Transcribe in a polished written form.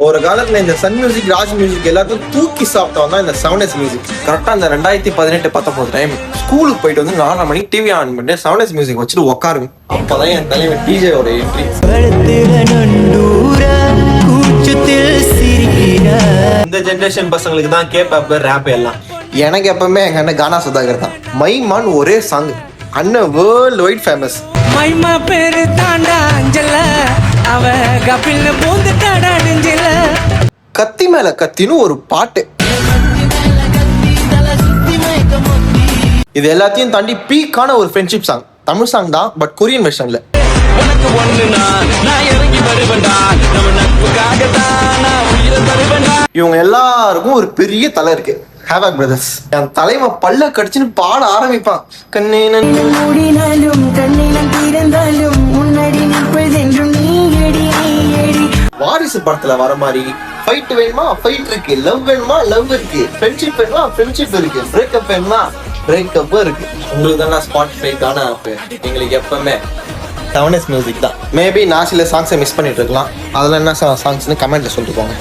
ஒரு காலத்துல இந்த சன் மியூசிக், ராஜ் மியூசிக் எல்லாத்தையும் தூக்கி சாப்பிட்டவன் தான் இந்த 7S மியூசிக். கரெக்டா இந்த 2018-19 டைம் ஸ்கூலுக்கு போயிட்டு வந்து 4 மணிக்கு டிவி ஆன் பண்ணிட்டு 7S மியூசிக் வச்சுட்டு உட்காருங்க. அப்பதான் என் தலைவன் டிஜேயோட என்ட்ரி. இந்த ஜெனரேஷன் பசங்களுக்கு தான் கேப் ரேப் எல்லாம். எனக்கு எப்பவுமே எங்க அண்ணன் கானா சுதாகர் தான். மைமான் ஒரே சாங், அண்ணன் வேர்ல்ட் வைட் ஃபேமஸ். மைமா பேரு தாண்டா அஞ்சல, அவ கபில்ல பூந்துட்டாடா நெஞ்சில. கத்தி மேல கத்தின்னு ஒரு பாட்டு. இது எல்லாத்தையும் தாண்டி பீக்கான ஒரு ஃப்ரெண்ட்ஷிப் சாங். தமிழ் சாங் தான், பட் கொரியன் வெர்ஷன்ல. இவங்க எல்லாருக்கும் ஒரு பெரிய தலை இருக்கு, ஹேவாக் பிரதர்ஸ். என் தலைமை பல்ல கடிச்சுன்னு பாட ஆரம்பிப்பான். வாரிசு படத்துல வர மாதிரி ஃபைட் வேணுமா ஃபைட் இருக்கு, லவ் வேணுமா லவ் இருக்கு, ஃப்ரெண்ட்ஷிப் வேணுமா ஃப்ரெண்ட்ஷிப் இருக்கு, பிரேக்கப் வேணுமா பிரேக்கப் இருக்கு. உங்களுக்கு தான் ஸ்பாட்டிஃபைக்கான ஆப். எங்களுக்கு எப்பவுமே 7S மியூசிக் தான். மேபி நான் சில சாங்ஸை மிஸ் பண்ணிட்டு இருக்கலாம். அதெல்லாம் என்ன சாங்ஸ்னு கமெண்ட்ல சொல்லிட்டு போங்க.